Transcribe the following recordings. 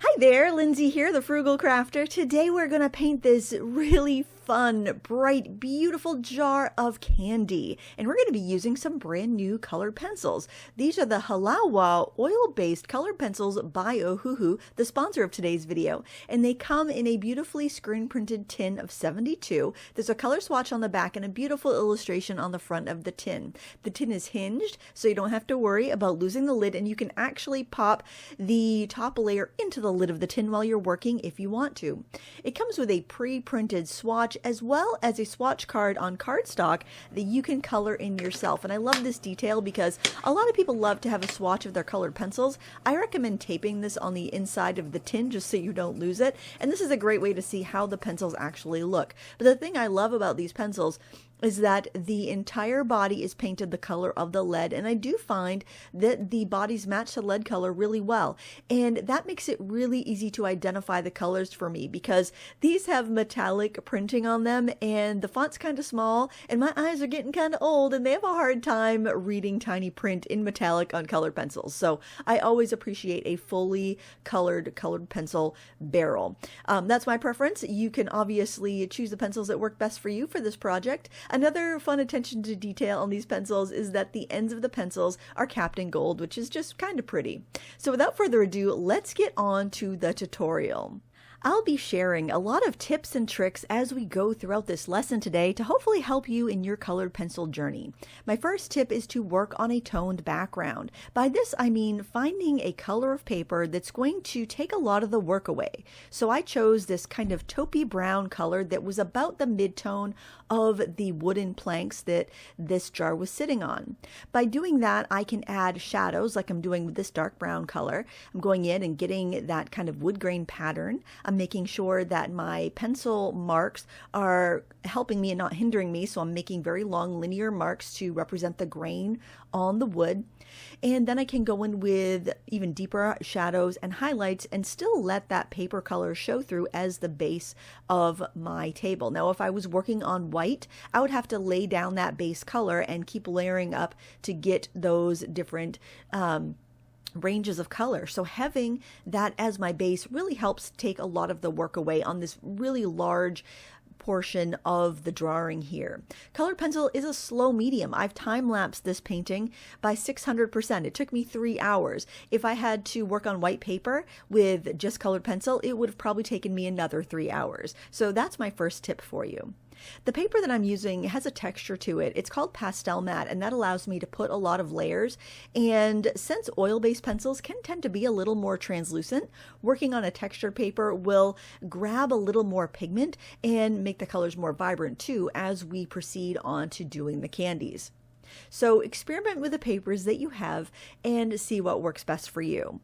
Hi there, Lindsay here, the Frugal Crafter. Today we're going to paint this really fun, bright, beautiful jar of candy. And we're going to be using some brand new colored pencils. These are the Halawa oil-based colored pencils by Ohuhu, the sponsor of today's video. And they come in a beautifully screen-printed tin of 72. There's a color swatch on the back and a beautiful illustration on the front of the tin. The tin is hinged, so you don't have to worry about losing the lid, and you can actually pop the top layer into the lid of the tin while you're working if you want to. It comes with a pre-printed swatch as well as a swatch card on cardstock that you can color in yourself. And I love this detail because a lot of people love to have a swatch of their colored pencils. I recommend taping this on the inside of the tin just so you don't lose it. And this is a great way to see how the pencils actually look. But the thing I love about these pencils is that the entire body is painted the color of the lead, and I do find that the bodies match the lead color really well, and that makes it really easy to identify the colors for me because these have metallic printing on them and the font's kind of small and my eyes are getting kind of old and they have a hard time reading tiny print in metallic on colored pencils. So I always appreciate a fully colored pencil barrel. That's my preference. You can obviously choose the pencils that work best for you for this project. Another fun attention to detail on these pencils is that the ends of the pencils are capped in gold, which is just kind of pretty. So without further ado, let's get on to the tutorial. I'll be sharing a lot of tips and tricks as we go throughout this lesson today to hopefully help you in your colored pencil journey. My first tip is to work on a toned background. By this I mean finding a color of paper that's going to take a lot of the work away. So I chose this kind of taupey brown color that was about the mid-tone of the wooden planks that this jar was sitting on. By doing that, I can add shadows like I'm doing with this dark brown color. I'm going in and getting that kind of wood grain pattern. I'm making sure that my pencil marks are helping me and not hindering me, so I'm making very long linear marks to represent the grain on the wood. And then I can go in with even deeper shadows and highlights and still let that paper color show through as the base of my table. Now, if I was working on white, I would have to lay down that base color and keep layering up to get those different ranges of color. So having that as my base really helps take a lot of the work away on this really large portion of the drawing here. Colored pencil is a slow medium. I've time-lapsed this painting by 600%. It took me 3 hours. If I had to work on white paper with just colored pencil, it would have probably taken me another 3 hours. So that's my first tip for you. The paper that I'm using has a texture to it. It's called pastel matte, and that allows me to put a lot of layers. And since oil-based pencils can tend to be a little more translucent, working on a textured paper will grab a little more pigment and make the colors more vibrant too as we proceed on to doing the candies. So experiment with the papers that you have and see what works best for you.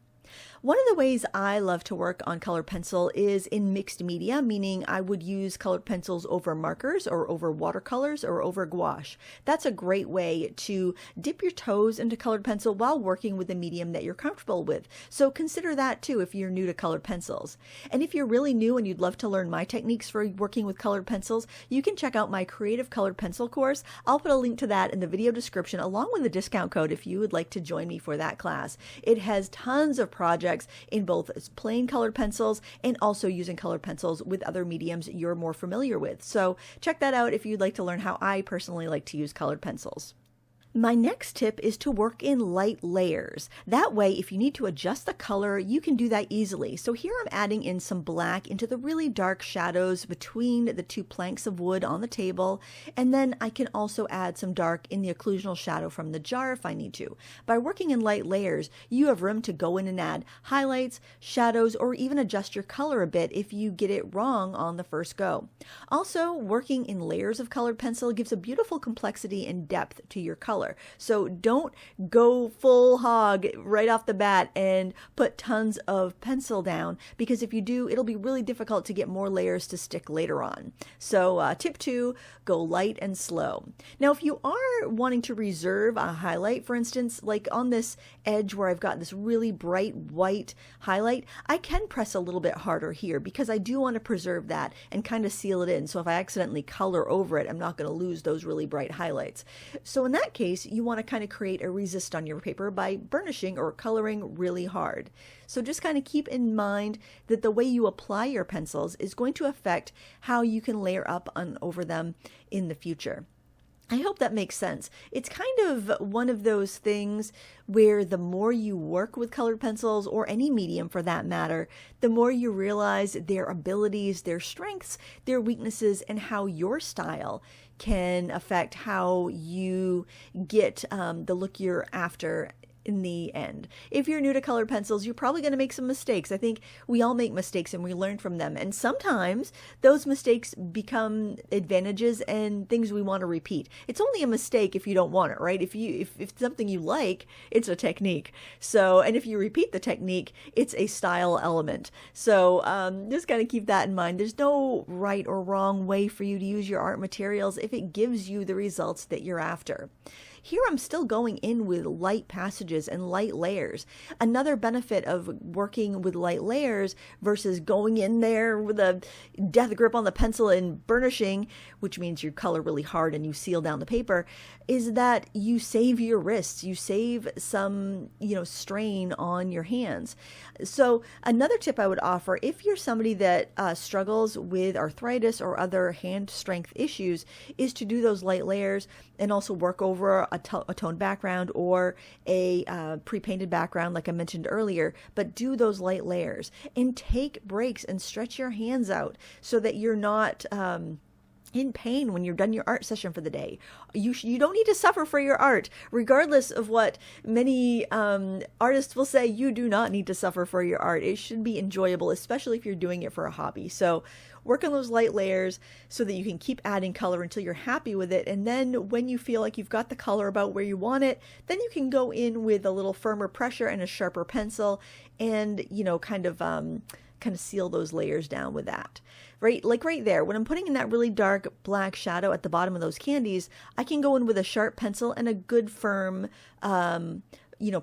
One of the ways I love to work on colored pencil is in mixed media, meaning I would use colored pencils over markers or over watercolors or over gouache. That's a great way to dip your toes into colored pencil while working with a medium that you're comfortable with. So consider that too if you're new to colored pencils. And if you're really new and you'd love to learn my techniques for working with colored pencils, you can check out my Creative Colored Pencil course. I'll put a link to that in the video description along with a discount code if you would like to join me for that class. It has tons of projects in both plain colored pencils and also using colored pencils with other mediums you're more familiar with. So check that out if you'd like to learn how I personally like to use colored pencils. My next tip is to work in light layers. That way, if you need to adjust the color, you can do that easily. So here I'm adding in some black into the really dark shadows between the two planks of wood on the table. And then I can also add some dark in the occlusional shadow from the jar if I need to. By working in light layers, you have room to go in and add highlights, shadows, or even adjust your color a bit if you get it wrong on the first go. Also, working in layers of colored pencil gives a beautiful complexity and depth to your color. So don't go full hog right off the bat and put tons of pencil down, because if you do, it'll be really difficult to get more layers to stick later on. So tip 2, go light and slow. Now, if you are wanting to reserve a highlight, for instance, like on this edge where I've got this really bright white highlight, I can press a little bit harder here because I do want to preserve that and kind of seal it in. So if I accidentally color over it, I'm not going to lose those really bright highlights. So in that case, case, you want to kind of create a resist on your paper by burnishing or coloring really hard. So just kind of keep in mind that the way you apply your pencils is going to affect how you can layer up on over them in the future. I hope that makes sense. It's kind of one of those things where the more you work with colored pencils, or any medium for that matter, the more you realize their abilities, their strengths, their weaknesses, and how your style can affect how you get the look you're after in the end. If you're new to colored pencils, you're probably going to make some mistakes. I think we all make mistakes and we learn from them. And sometimes those mistakes become advantages and things we want to repeat. It's only a mistake if you don't want it, right? If it's something you like, it's a technique. So, and if you repeat the technique, it's a style element. So just kind of keep that in mind. There's no right or wrong way for you to use your art materials if it gives you the results that you're after. Here I'm still going in with light passages and light layers. Another benefit of working with light layers versus going in there with a death grip on the pencil and burnishing, which means you color really hard and you seal down the paper, is that you save your wrists. You save some, strain on your hands. So another tip I would offer, if you're somebody that struggles with arthritis or other hand strength issues, is to do those light layers and also work over a toned background or a pre-painted background like I mentioned earlier, but do those light layers and take breaks and stretch your hands out so that you're not in pain when you're done your art session for the day. You don't need to suffer for your art. Regardless of what many artists will say, you do not need to suffer for your art. It should be enjoyable, especially if you're doing it for a hobby. So work on those light layers so that you can keep adding color until you're happy with it. And then when you feel like you've got the color about where you want it, then you can go in with a little firmer pressure and a sharper pencil and, kind of seal those layers down with that. Right, like right there, when I'm putting in that really dark black shadow at the bottom of those candies, I can go in with a sharp pencil and a good firm,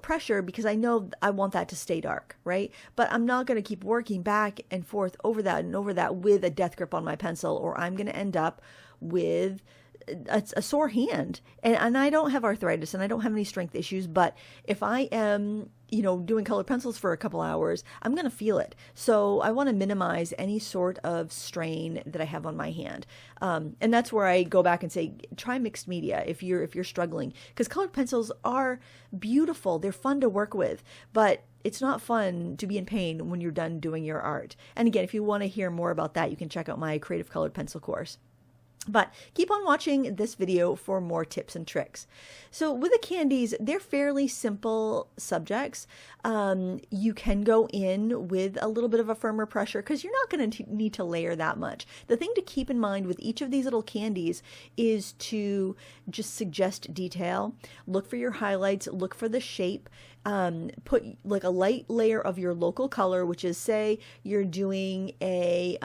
pressure, because I know I want that to stay dark, right? But I'm not going to keep working back and forth over that and over that with a death grip on my pencil, or I'm going to end up with a sore hand. And I don't have arthritis and I don't have any strength issues, but if I am doing colored pencils for a couple hours, I'm going to feel it. So I want to minimize any sort of strain that I have on my hand. And that's where I go back and say, try mixed media if you're struggling, because colored pencils are beautiful. They're fun to work with, but it's not fun to be in pain when you're done doing your art. And again, if you want to hear more about that, you can check out my creative colored pencil course. But keep on watching this video for more tips and tricks. So with the candies, they're fairly simple subjects. You can go in with a little bit of a firmer pressure because you're not going to need to layer that much. The thing to keep in mind with each of these little candies is to just suggest detail. Look for your highlights, look for the shape. Put like a light layer of your local color, which is, say you're doing a,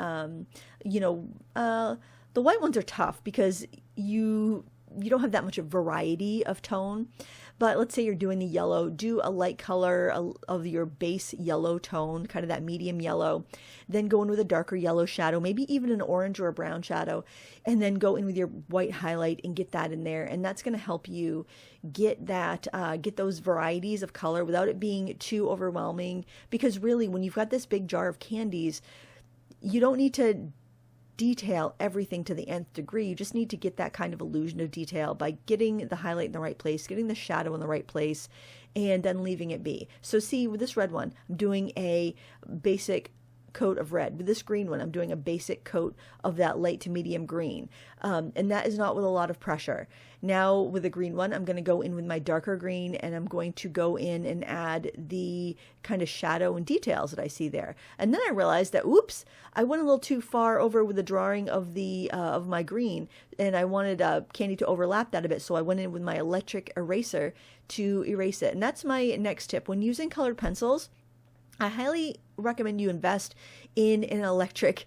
the white ones are tough because you don't have that much of variety of tone. But let's say you're doing the yellow, do a light color of your base yellow tone, kind of that medium yellow. Then go in with a darker yellow shadow, maybe even an orange or a brown shadow. And then go in with your white highlight and get that in there. And that's going to help you get those varieties of color without it being too overwhelming. Because really, when you've got this big jar of candies, you don't need to detail everything to the nth degree. You just need to get that kind of illusion of detail by getting the highlight in the right place, getting the shadow in the right place, and then leaving it be. So see, with this red one, I'm doing a basic coat of red. With this green one, I'm doing a basic coat of that light to medium green. And that is not with a lot of pressure. Now with the green one, I'm going to go in with my darker green, and I'm going to go in and add the kind of shadow and details that I see there. And then I realized that, oops, I went a little too far over with the drawing of the of my green, and I wanted candy to overlap that a bit. So I went in with my electric eraser to erase it. And that's my next tip. When using colored pencils, I highly recommend you invest in an electric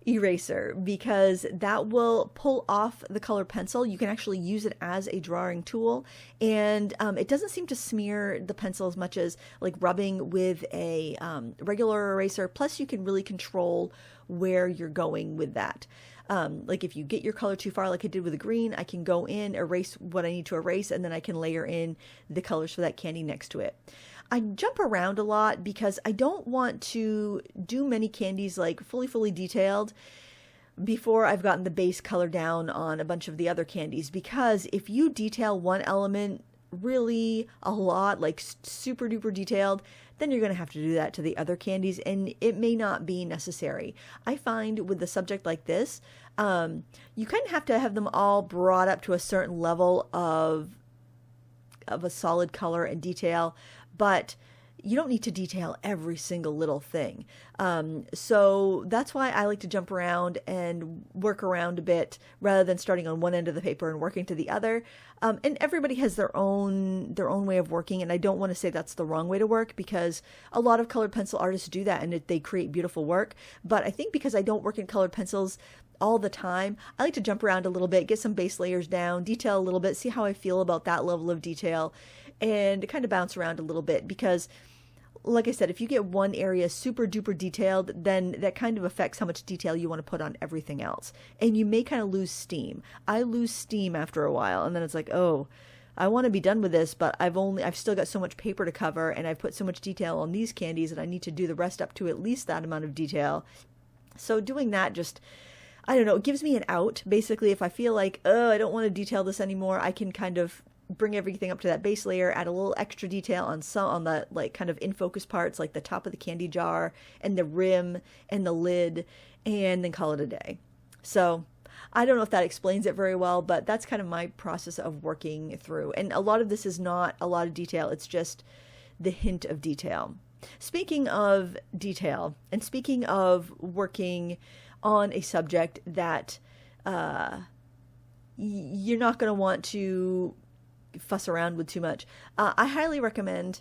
eraser, because that will pull off the colored pencil. You can actually use it as a drawing tool, and it doesn't seem to smear the pencil as much as like rubbing with a regular eraser. Plus you can really control where you're going with that. Like if you get your color too far, like I did with the green, I can go in, erase what I need to erase, and then I can layer in the colors for that candy next to it. I jump around a lot because I don't want to do many candies like fully detailed before I've gotten the base color down on a bunch of the other candies, because if you detail one element really a lot, like super duper detailed, then you're going to have to do that to the other candies, and it may not be necessary. I find with a subject like this, you kind of have to have them all brought up to a certain level of a solid color and detail, but you don't need to detail every single little thing. So that's why I like to jump around and work around a bit rather than starting on one end of the paper and working to the other. And everybody has their own way of working, and I don't want to say that's the wrong way to work, because a lot of colored pencil artists do that and they create beautiful work. But I think because I don't work in colored pencils all the time, I like to jump around a little bit, get some base layers down, detail a little bit, see how I feel about that level of detail, and kind of bounce around a little bit, because like I said, if you get one area super duper detailed, then that kind of affects how much detail you want to put on everything else. And you may kind of lose steam. I lose steam after a while, and then it's like, oh, I want to be done with this, but I've still got so much paper to cover, and I've put so much detail on these candies, and I need to do the rest up to at least that amount of detail. So doing that just, I don't know, it gives me an out. Basically, if I feel like, oh, I don't want to detail this anymore, I can kind of bring everything up to that base layer, add a little extra detail on the like kind of in focus parts, like the top of the candy jar and the rim and the lid, and then call it a day. So I don't know if that explains it very well, but that's kind of my process of working through. And a lot of this is not a lot of detail. It's just the hint of detail. Speaking of detail, and speaking of working on a subject that you're not going to want to fuss around with too much, I highly recommend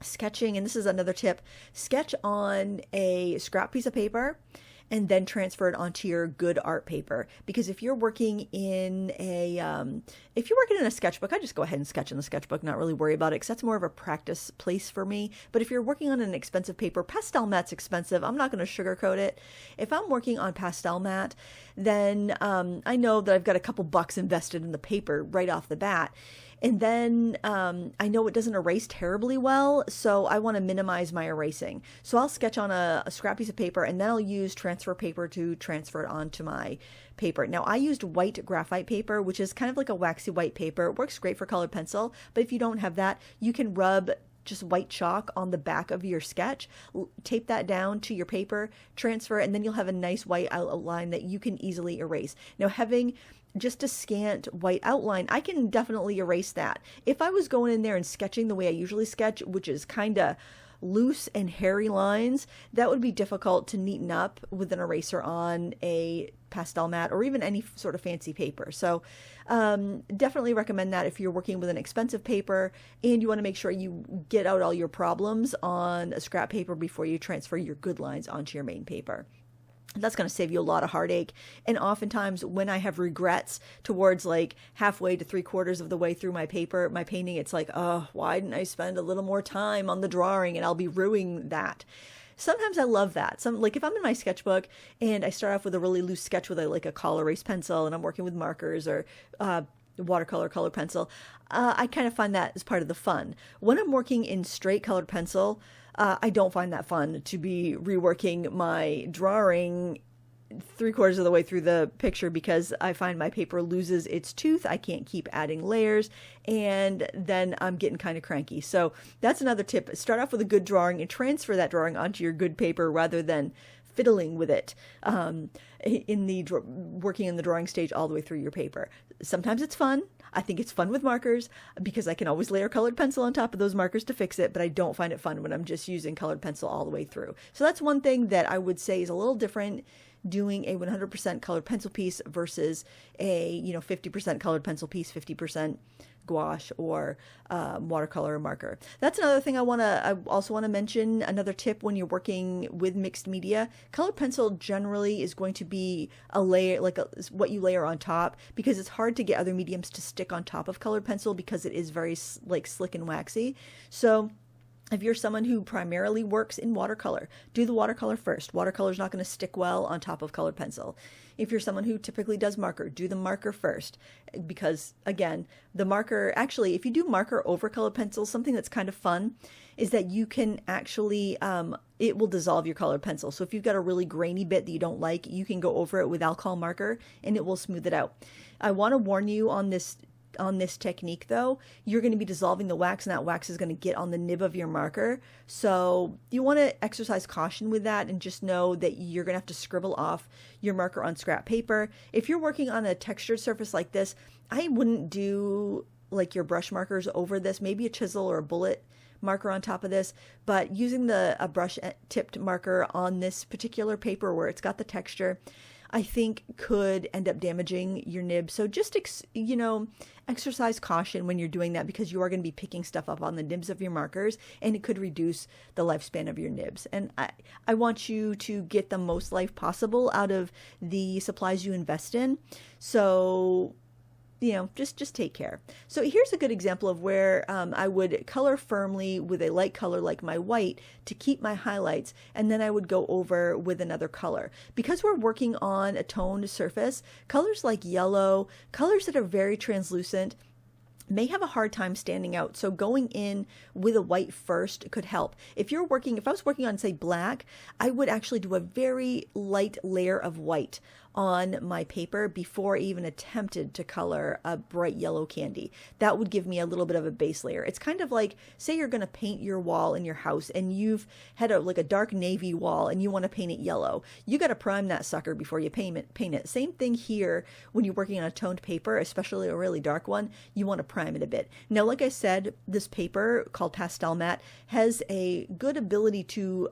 sketching, and this is another tip: sketch on a scrap piece of paper and then transfer it onto your good art paper. Because if you're working in a sketchbook, I just go ahead and sketch in the sketchbook, not really worry about it, because that's more of a practice place for me. But if you're working on an expensive paper, pastel mat's expensive. I'm not going to sugarcoat it. If I'm working on pastel mat, then I know that I've got a couple bucks invested in the paper right off the bat. And then I know it doesn't erase terribly well, so I want to minimize my erasing. So I'll sketch on a scrap piece of paper, and then I'll use transfer paper to transfer it onto my paper. Now, I used white graphite paper, which is kind of like a waxy white paper. It works great for colored pencil, but if you don't have that, you can rub just white chalk on the back of your sketch, tape that down to your paper, transfer, and then you'll have a nice white outline that you can easily erase. Now, having just a scant white outline, I can definitely erase that. If I was going in there and sketching the way I usually sketch, which is kind of loose and hairy lines, that would be difficult to neaten up with an eraser on a pastel mat or even any sort of fancy paper. So definitely recommend that if you're working with an expensive paper and you want to make sure you get out all your problems on a scrap paper before you transfer your good lines onto your main paper. That's going to save you a lot of heartache. And oftentimes when I have regrets towards like halfway to 3/4 of the way through my paper, my painting, it's like, oh, why didn't I spend a little more time on the drawing? And I'll be ruining that. Sometimes I love that. Like if I'm in my sketchbook and I start off with a really loose sketch with a col erase pencil, and I'm working with markers or watercolor color pencil, I kind of find that as part of the fun. When I'm working in straight colored pencil, I don't find that fun to be reworking my drawing 3/4 of the way through the picture, because I find my paper loses its tooth. I can't keep adding layers, and then I'm getting kind of cranky. So that's another tip. Start off with a good drawing and transfer that drawing onto your good paper rather than fiddling with it working in the drawing stage all the way through your paper. Sometimes it's fun. I think it's fun with markers because I can always layer colored pencil on top of those markers to fix it, but I don't find it fun when I'm just using colored pencil all the way through. So that's one thing that I would say is a little different, doing a 100% colored pencil piece versus a 50% colored pencil piece, 50% gouache or watercolor or marker. That's another thing I also want to mention. Another tip when you're working with mixed media, colored pencil generally is going to be a layer, what you layer on top, because it's hard to get other mediums to stick on top of colored pencil because it is very like slick and waxy. So if you're someone who primarily works in watercolor, do the watercolor first. Watercolor is not going to stick well on top of colored pencil. If you're someone who typically does marker, do the marker first. Because again, the marker, actually, if you do marker over colored pencil, something that's kind of fun is that you can actually, it will dissolve your colored pencil. So if you've got a really grainy bit that you don't like, you can go over it with alcohol marker and it will smooth it out. I want to warn you on this technique though, you're going to be dissolving the wax and that wax is going to get on the nib of your marker. So you want to exercise caution with that and just know that you're going to have to scribble off your marker on scrap paper. If you're working on a textured surface like this, I wouldn't do like your brush markers over this, maybe a chisel or a bullet marker on top of this, but using a brush tipped marker on this particular paper where it's got the texture, I think could end up damaging your nib. So just, exercise caution when you're doing that because you are going to be picking stuff up on the nibs of your markers and it could reduce the lifespan of your nibs. And I want you to get the most life possible out of the supplies you invest in. So just take care. So here's a good example of where I would color firmly with a light color like my white to keep my highlights, and then I would go over with another color. Because we're working on a toned surface, colors like yellow, colors that are very translucent, may have a hard time standing out. So going in with a white first could help. If I was working on, say, black, I would actually do a very light layer of white on my paper before I even attempted to color a bright yellow candy. That would give me a little bit of a base layer. It's kind of like, say you're going to paint your wall in your house and you've had a dark navy wall and you want to paint it yellow. You got to prime that sucker before you paint it. Same thing here when you're working on a toned paper, especially a really dark one, you want to prime it a bit. Now, like I said, this paper called Pastel Matte has a good ability to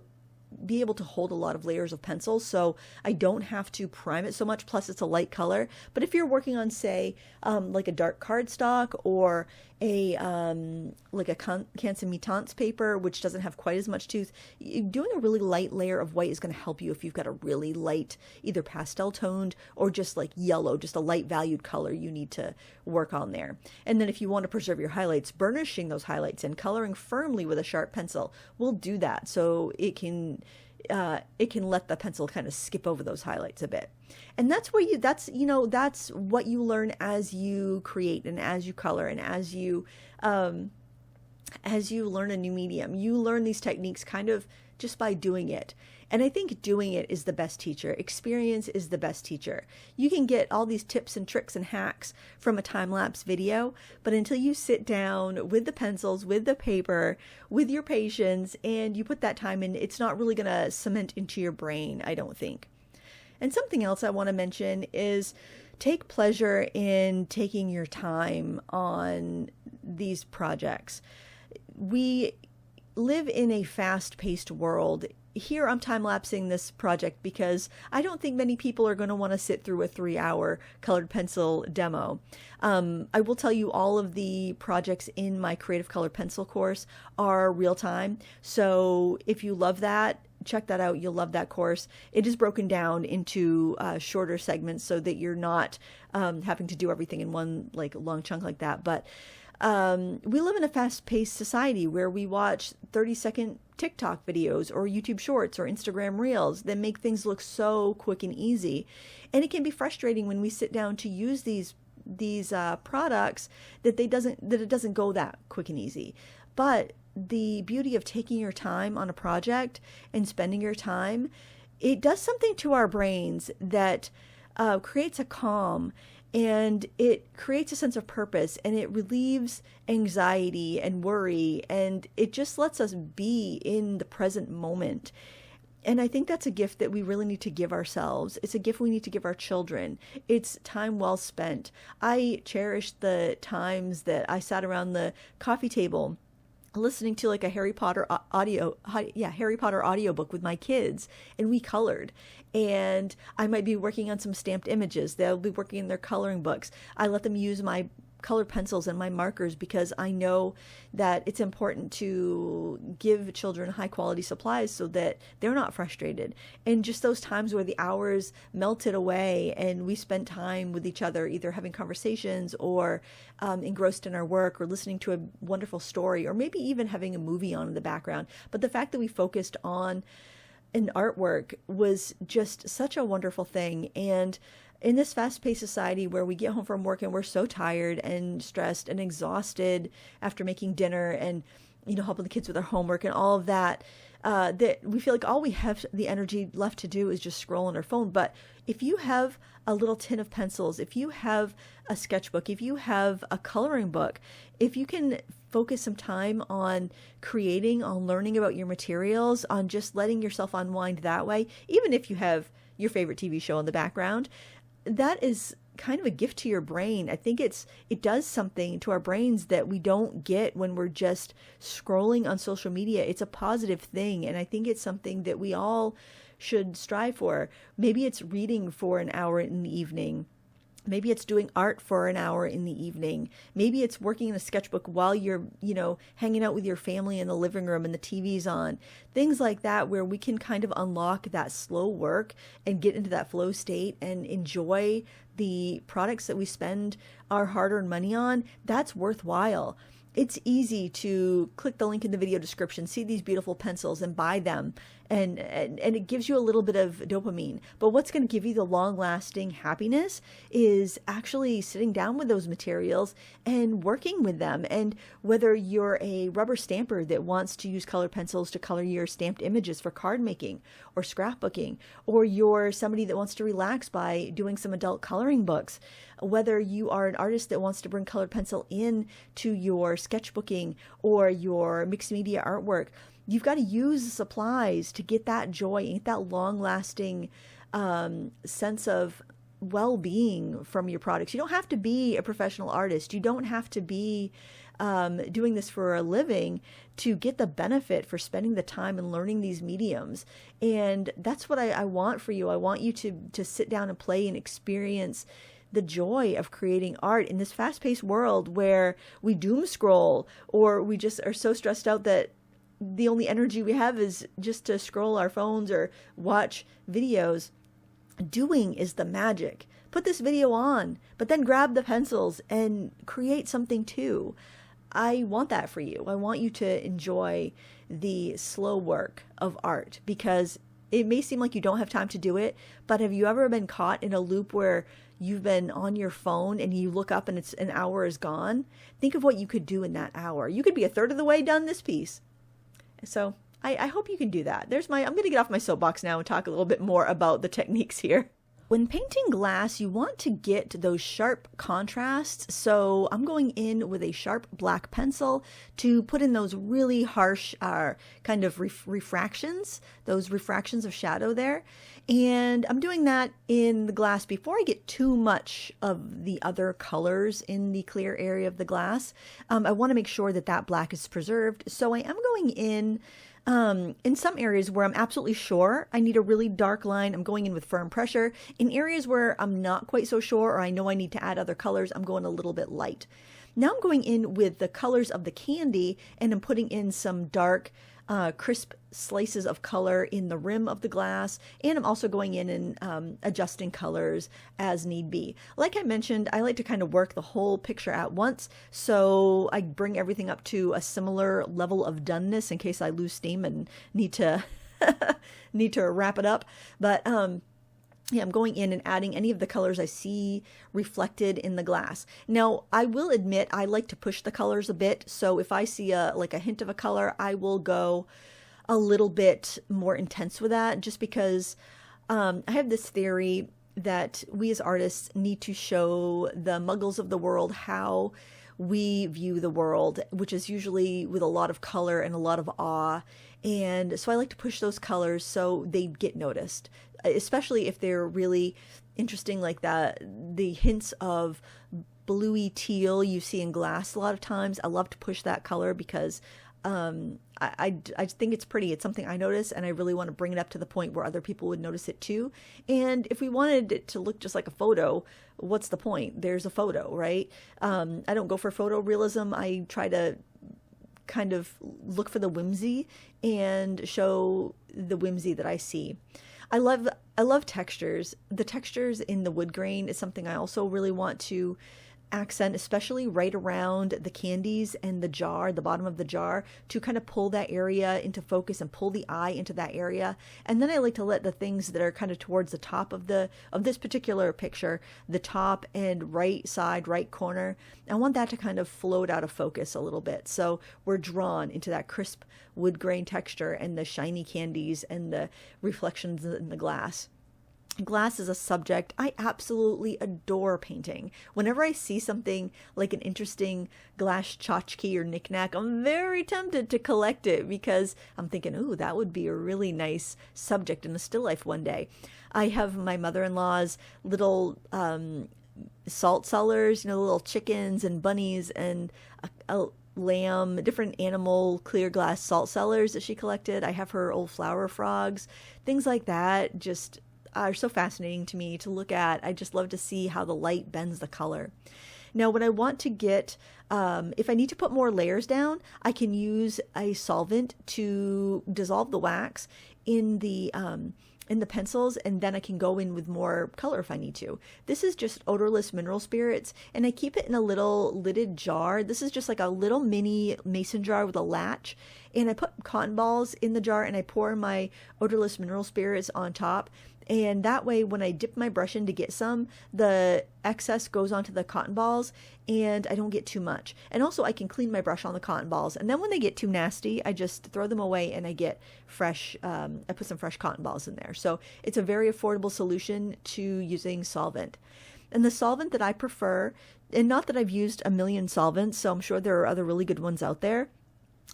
be able to hold a lot of layers of pencil, so I don't have to prime it so much, plus it's a light color. But if you're working on, say, like a dark cardstock or a Canson-Mitance paper, which doesn't have quite as much tooth, doing a really light layer of white is going to help you if you've got a really light, either pastel toned or just like yellow, just a light valued color you need to work on there. And then if you want to preserve your highlights, burnishing those highlights and coloring firmly with a sharp pencil will do that, so it can let the pencil kind of skip over those highlights a bit. And that's what you learn as you create and as you color and as you learn a new medium. You learn these techniques kind of just by doing it. And I think doing it is the best teacher. Experience is the best teacher. You can get all these tips and tricks and hacks from a time-lapse video, but until you sit down with the pencils, with the paper, with your patience, and you put that time in, it's not really going to cement into your brain, I don't think. And something else I want to mention is take pleasure in taking your time on these projects. We live in a fast-paced world. Here I'm time-lapsing this project because I don't think many people are going to want to sit through a 3-hour colored pencil demo. I will tell you all of the projects in my Creative Colored Pencil course are real-time. So if you love that, check that out. You'll love that course. It is broken down into shorter segments so that you're not having to do everything in one long chunk like that. But we live in a fast-paced society where we watch 30-second TikTok videos or YouTube Shorts or Instagram Reels that make things look so quick and easy. And it can be frustrating when we sit down to use these products that it doesn't go that quick and easy. But the beauty of taking your time on a project and spending your time, it does something to our brains that creates a calm, and it creates a sense of purpose, and it relieves anxiety and worry, and it just lets us be in the present moment. And I think that's a gift that we really need to give ourselves. It's a gift we need to give our children. It's time well spent. I cherish the times that I sat around the coffee table listening to like a Harry Potter audiobook with my kids, and we colored. And I might be working on some stamped images. They'll be working in their coloring books. I let them use my colored pencils and my markers because I know that it's important to give children high quality supplies so that they're not frustrated. And just those times where the hours melted away and we spent time with each other, either having conversations or engrossed in our work or listening to a wonderful story or maybe even having a movie on in the background. But the fact that we focused on an artwork was just such a wonderful thing. And in this fast-paced society where we get home from work and we're so tired and stressed and exhausted after making dinner and, helping the kids with their homework and all of that, that we feel like all we have the energy left to do is just scroll on our phone. But if you have a little tin of pencils, if you have a sketchbook, if you have a coloring book, if you can focus some time on creating, on learning about your materials, on just letting yourself unwind that way, even if you have your favorite TV show in the background, that is kind of a gift to your brain. I think it does something to our brains that we don't get when we're just scrolling on social media. It's a positive thing, and I think it's something that we all should strive for. Maybe it's reading for an hour in the evening. Maybe it's doing art for an hour in the evening. Maybe it's working in a sketchbook while you're, hanging out with your family in the living room and the TV's on. Things like that where we can kind of unlock that slow work and get into that flow state and enjoy the products that we spend our hard-earned money on. That's worthwhile. It's easy to click the link in the video description, see these beautiful pencils and buy them. And it gives you a little bit of dopamine. But what's going to give you the long-lasting happiness is actually sitting down with those materials and working with them. And whether you're a rubber stamper that wants to use colored pencils to color your stamped images for card making or scrapbooking, or you're somebody that wants to relax by doing some adult coloring books, whether you are an artist that wants to bring colored pencil in to your sketchbooking or your mixed media artwork, you've got to use the supplies to get that joy and get that long-lasting sense of well-being from your products. You don't have to be a professional artist. You don't have to be doing this for a living to get the benefit for spending the time and learning these mediums. And that's what I want for you. I want you to sit down and play and experience the joy of creating art in this fast-paced world where we doom scroll or we just are so stressed out that the only energy we have is just to scroll our phones or watch videos. Doing is the magic. Put this video on, but then grab the pencils and create something too. I want that for you. I want you to enjoy the slow work of art because it may seem like you don't have time to do it, but have you ever been caught in a loop where you've been on your phone and you look up and it's an hour is gone? Think of what you could do in that hour. You could be a third of the way done this piece. So I hope you can do that. I'm going to get off my soapbox now and talk a little bit more about the techniques here. When painting glass, you want to get those sharp contrasts. So I'm going in with a sharp black pencil to put in those really harsh kind of refractions, those refractions of shadow there. And I'm doing that in the glass before I get too much of the other colors in the clear area of the glass. I want to make sure that black is preserved. So I am going in some areas where I'm absolutely sure I need a really dark line, I'm going in with firm pressure. In areas where I'm not quite so sure or I know I need to add other colors, I'm going a little bit light. Now I'm going in with the colors of the candy and I'm putting in some dark, crisp slices of color in the rim of the glass, and I'm also going in and adjusting colors as need be. Like I mentioned, I like to kind of work the whole picture at once, so I bring everything up to a similar level of doneness in case I lose steam and need to wrap it up. But yeah, I'm going in and adding any of the colors I see reflected in the glass. Now, I will admit I like to push the colors a bit. So if I see a hint of a color, I will go a little bit more intense with that, just because I have this theory that we as artists need to show the muggles of the world how we view the world, which is usually with a lot of color and a lot of awe. And so I like to push those colors so they get noticed, especially if they're really interesting, like the hints of bluey teal you see in glass a lot of times. I love to push that color because I think it's pretty. It's something I notice, and I really want to bring it up to the point where other people would notice it too. And if we wanted it to look just like a photo, what's the point? There's a photo, right? I don't go for photorealism. I try to kind of look for the whimsy and show the whimsy that I see. I love textures. The textures in the wood grain is something I also really want to accent, especially right around the candies and the jar, the bottom of the jar, to kind of pull that area into focus and pull the eye into that area. And then I like to let the things that are kind of towards the top of this particular picture, the top and right side, right corner, I want that to kind of float out of focus a little bit. So we're drawn into that crisp wood grain texture and the shiny candies and the reflections in the glass. Glass is a subject I absolutely adore painting. Whenever I see something like an interesting glass tchotchke or knickknack, I'm very tempted to collect it because I'm thinking, ooh, that would be a really nice subject in a still life one day. I have my mother-in-law's little salt cellars, little chickens and bunnies and a lamb, different animal clear glass salt cellars that she collected. I have her old flower frogs, things like that. Just are so fascinating to me to look at. I just love to see how the light bends the color. Now, when I want to get, if I need to put more layers down, I can use a solvent to dissolve the wax in the pencils, and then I can go in with more color if I need to. This is just odorless mineral spirits, and I keep it in a little lidded jar. This is just like a little mini mason jar with a latch, and I put cotton balls in the jar, and I pour my odorless mineral spirits on top. And that way, when I dip my brush in to get some, the excess goes onto the cotton balls and I don't get too much. And also I can clean my brush on the cotton balls. And then when they get too nasty, I just throw them away and I get fresh, I put some fresh cotton balls in there. So it's a very affordable solution to using solvent. And the solvent that I prefer, and not that I've used a million solvents, so I'm sure there are other really good ones out there,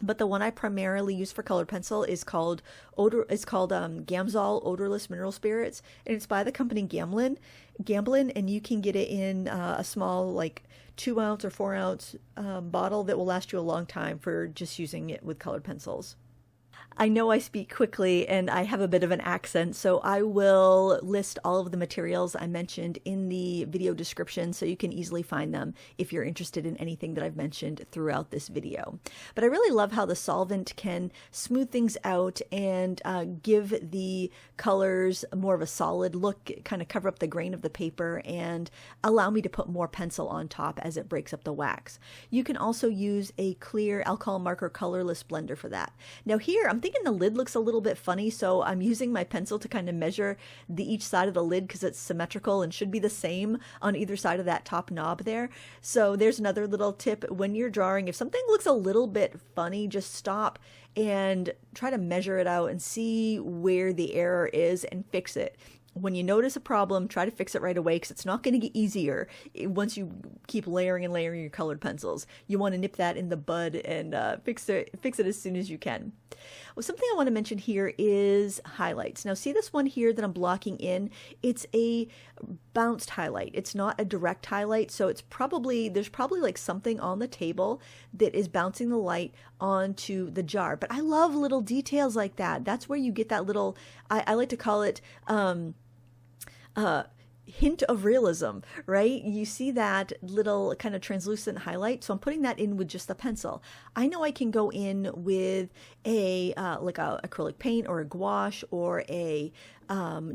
but the one I primarily use for colored pencil is called Gamsol Odorless Mineral Spirits, and it's by the company Gamblin, and you can get it in a small, like 2-ounce or 4-ounce bottle that will last you a long time for just using it with colored pencils. I know I speak quickly and I have a bit of an accent, so I will list all of the materials I mentioned in the video description so you can easily find them if you're interested in anything that I've mentioned throughout this video. But I really love how the solvent can smooth things out and give the colors more of a solid look, kind of cover up the grain of the paper and allow me to put more pencil on top as it breaks up the wax. You can also use a clear alcohol marker colorless blender for that. Now here, I'm thinking the lid looks a little bit funny, so I'm using my pencil to kind of measure each side of the lid because it's symmetrical and should be the same on either side of that top knob there. So there's another little tip when you're drawing. If something looks a little bit funny, just stop and try to measure it out and see where the error is and fix it. When you notice a problem, try to fix it right away because it's not going to get easier once you keep layering and layering your colored pencils. You want to nip that in the bud and fix it as soon as you can. Well, something I want to mention here is highlights. Now, see this one here that I'm blocking in? It's a bounced highlight. It's not a direct highlight, so there's probably like something on the table that is bouncing the light onto the jar. But I love little details like that. That's where you get that little, I like to call it hint of realism, right? You see that little kind of translucent highlight, so I'm putting that in with just a pencil. I know I can go in with a acrylic paint or a gouache or a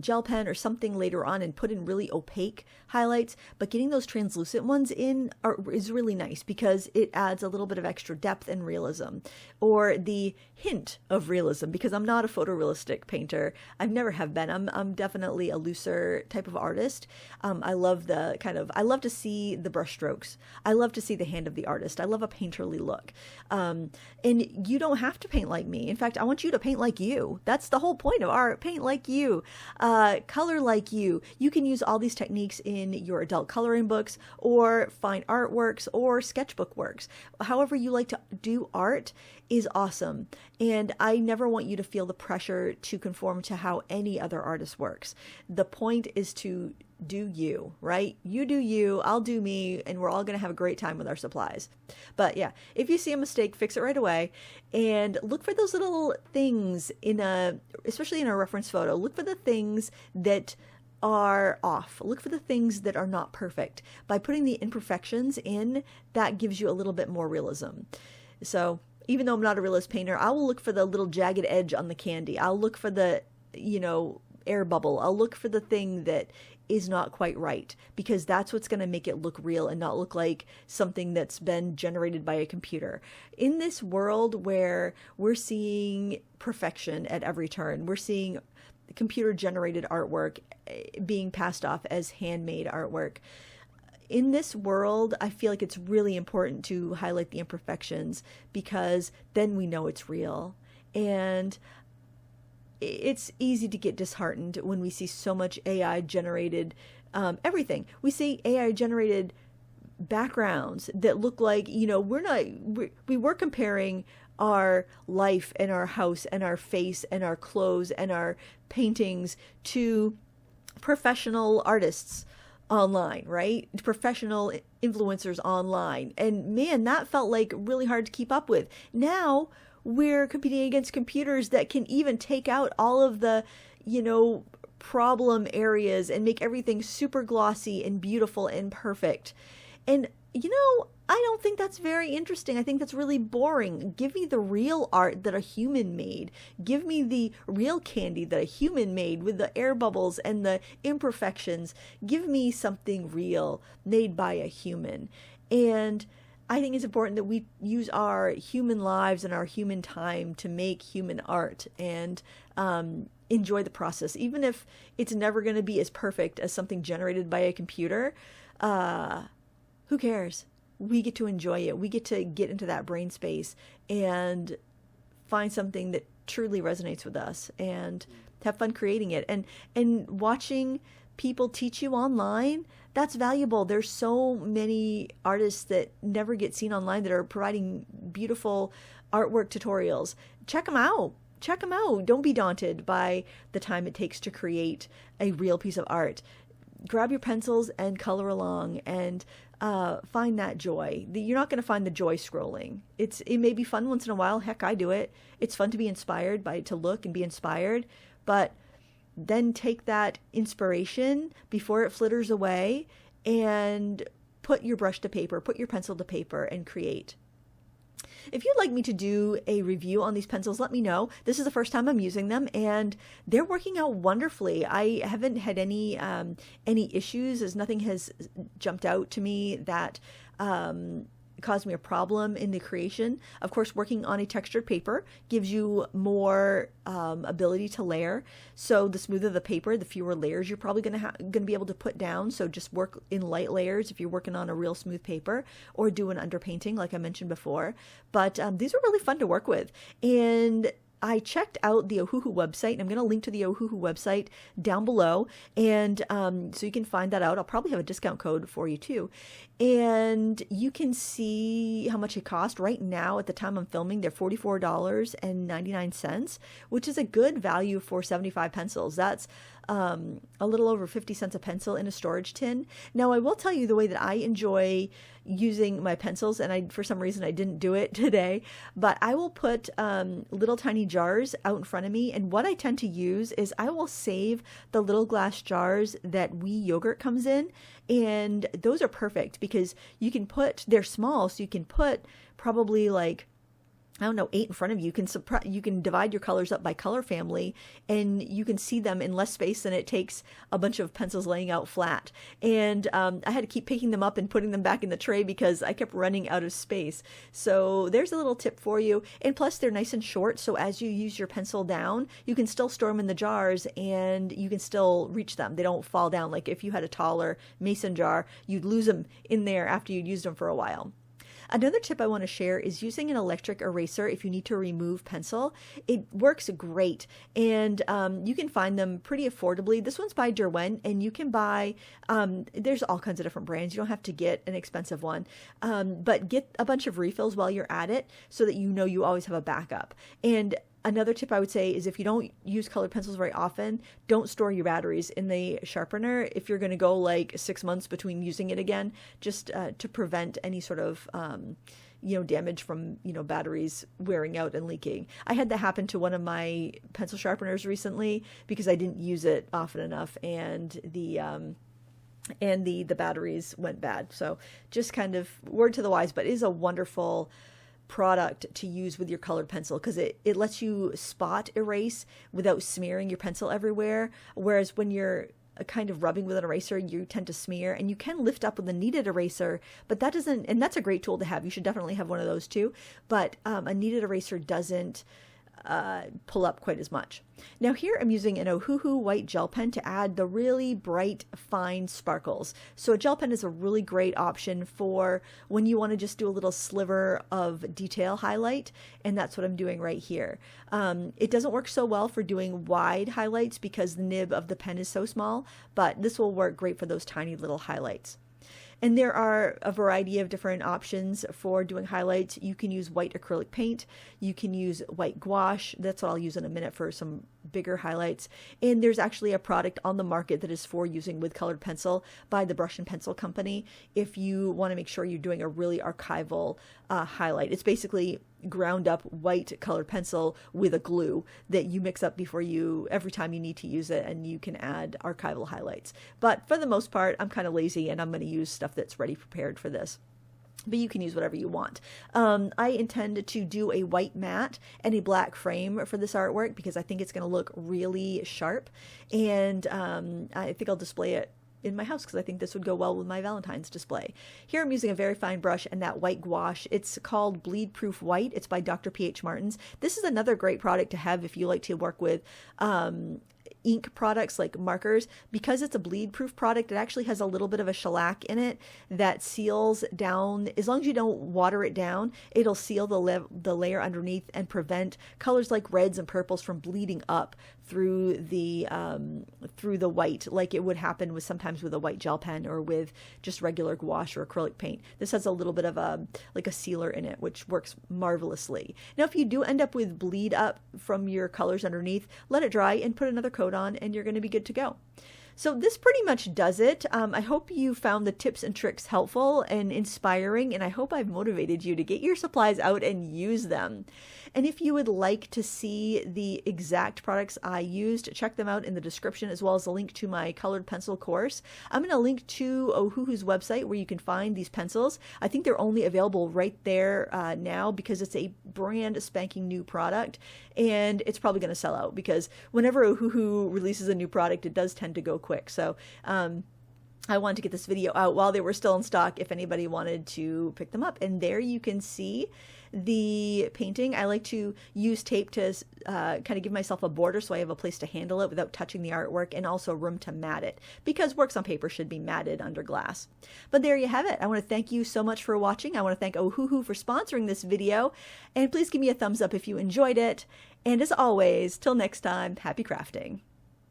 gel pen or something later on and put in really opaque highlights, but getting those translucent ones in is really nice because it adds a little bit of extra depth and realism, or the hint of realism, because I'm not a photorealistic painter. I've never have been. I'm definitely a looser type of artist. I love to see the brush strokes. I love to see the hand of the artist. I love a painterly look. And you don't have to paint like me. In fact, I want you to paint like you. That's the whole point of art. Paint like you. Color like you. You can use all these techniques in your adult coloring books or fine artworks or sketchbook works. However you like to do art is awesome. And I never want you to feel the pressure to conform to how any other artist works. The point is to do you, right? You do you, I'll do me, and we're all going to have a great time with our supplies. But yeah, if you see a mistake, fix it right away, and look for those little things especially in a reference photo, look for the things that are off. Look for the things that are not perfect. By putting the imperfections in, that gives you a little bit more realism. So even though I'm not a realist painter, I will look for the little jagged edge on the candy. I'll look for the, air bubble. I'll look for the thing that is not quite right, because that's what's going to make it look real and not look like something that's been generated by a computer. In this world where we're seeing perfection at every turn, we're seeing computer-generated artwork being passed off as handmade artwork. In this world, I feel like it's really important to highlight the imperfections, because then we know it's real. And it's easy to get disheartened when we see so much AI-generated everything. We see AI-generated backgrounds that look like, we were comparing our life and our house and our face and our clothes and our paintings to professional artists online, right? Professional influencers online. And man, that felt like really hard to keep up with. Now we're competing against computers that can even take out all of the, problem areas and make everything super glossy and beautiful and perfect. And, I don't think that's very interesting. I think that's really boring. Give me the real art that a human made. Give me the real candy that a human made with the air bubbles and the imperfections. Give me something real made by a human. And I think it's important that we use our human lives and our human time to make human art and enjoy the process. Even if it's never going to be as perfect as something generated by a computer, who cares? We get to enjoy it. We get to get into that brain space and find something that truly resonates with us and have fun creating it. And watching people teach you online, that's valuable. There's so many artists that never get seen online that are providing beautiful artwork tutorials. Check them out. Check them out. Don't be daunted by the time it takes to create a real piece of art. Grab your pencils and color along and find that joy. You're not going to find the joy scrolling. It may be fun once in a while. Heck, I do it. It's fun to be inspired to look and be inspired, but then take that inspiration before it flitters away and put your brush to paper, put your pencil to paper, and create. If you'd like me to do a review on these pencils, let me know. This is the first time I'm using them, and they're working out wonderfully. I haven't had any issues, as nothing has jumped out to me that caused me a problem in the creation. Of course, working on a textured paper gives you more ability to layer. So the smoother the paper, the fewer layers you're probably going to be able to put down. So just work in light layers if you're working on a real smooth paper, or do an underpainting like I mentioned before. But these are really fun to work with. And I checked out the Ohuhu website, and I'm going to link to the Ohuhu website down below, and so you can find that out. I'll probably have a discount code for you too, and you can see how much it cost. Right now, at the time I'm filming, they're $44.99, which is a good value for 75 pencils. That's a little over 50 cents a pencil in a storage tin. Now, I will tell you the way that I enjoy using my pencils, and for some reason I didn't do it today, but I will put little tiny jars out in front of me, and what I tend to use is I will save the little glass jars that Wee yogurt comes in, and those are perfect because they're small, so you can put probably like, I don't know, 8 in front of you. You can divide your colors up by color family, and you can see them in less space than it takes a bunch of pencils laying out flat. And I had to keep picking them up and putting them back in the tray because I kept running out of space. So there's a little tip for you. And plus, they're nice and short, so as you use your pencil down, you can still store them in the jars and you can still reach them. They don't fall down. Like if you had a taller mason jar, you'd lose them in there after you'd used them for a while. Another tip I want to share is using an electric eraser if you need to remove pencil. It works great, and you can find them pretty affordably. This one's by Derwent, and you can buy, there's all kinds of different brands. You don't have to get an expensive one, but get a bunch of refills while you're at it so that you know you always have a backup. And Another tip I would say is if you don't use colored pencils very often, don't store your batteries in the sharpener if you're going to go like 6 months between using it again, just to prevent any sort of damage from, batteries wearing out and leaking. I had that happen to one of my pencil sharpeners recently because I didn't use it often enough, and the batteries went bad. So just kind of word to the wise, but it is a wonderful product to use with your colored pencil because it lets you spot erase without smearing your pencil everywhere. Whereas when you're kind of rubbing with an eraser, you tend to smear, and you can lift up with a kneaded eraser, but that doesn't, and that's a great tool to have. You should definitely have one of those too, but a kneaded eraser doesn't pull up quite as much. Now here I'm using an Ohuhu white gel pen to add the really bright, fine sparkles. So a gel pen is a really great option for when you want to just do a little sliver of detail highlight, and that's what I'm doing right here. It doesn't work so well for doing wide highlights because the nib of the pen is so small, but this will work great for those tiny little highlights. And there are a variety of different options for doing highlights. You can use white acrylic paint. You can use white gouache. That's what I'll use in a minute for some bigger highlights. And there's actually a product on the market that is for using with colored pencil by the Brush and Pencil Company if you want to make sure you're doing a really archival highlight. It's basically ground up white colored pencil with a glue that you mix up before every time you need to use it, and you can add archival highlights. But for the most part, I'm kind of lazy and I'm going to use stuff that's ready prepared for this. But you can use whatever you want. I intend to do a white mat and a black frame for this artwork because I think it's going to look really sharp, and I think I'll display it in my house because I think this would go well with my Valentine's display. Here I'm using a very fine brush and that white gouache. It's called Bleed Proof White. It's by Dr. P.H. Martins. This is another great product to have if you like to work with ink products like markers. Because it's a bleed proof product, it actually has a little bit of a shellac in it that seals down. As long as you don't water it down, it'll seal the layer underneath and prevent colors like reds and purples from bleeding up through the white, like it would happen with sometimes with a white gel pen or with just regular gouache or acrylic paint. This has a little bit of a sealer in it, which works marvelously. Now if you do end up with bleed up from your colors underneath, let it dry and put another coat on and you're going to be good to go. So this pretty much does it. I hope you found the tips and tricks helpful and inspiring, and I hope I've motivated you to get your supplies out and use them. And if you would like to see the exact products I used, check them out in the description, as well as a link to my colored pencil course. I'm going to link to Ohuhu's website where you can find these pencils. I think they're only available right there now because it's a brand spanking new product, and it's probably going to sell out because whenever Ohuhu releases a new product, it does tend to go quick. So I wanted to get this video out while they were still in stock if anybody wanted to pick them up. And there you can see the painting. I like to use tape to kind of give myself a border so I have a place to handle it without touching the artwork, and also room to mat it because works on paper should be matted under glass. But there you have it. I want to thank you so much for watching. I want to thank Ohuhu for sponsoring this video, and please give me a thumbs up if you enjoyed it. And as always, till next time, happy crafting.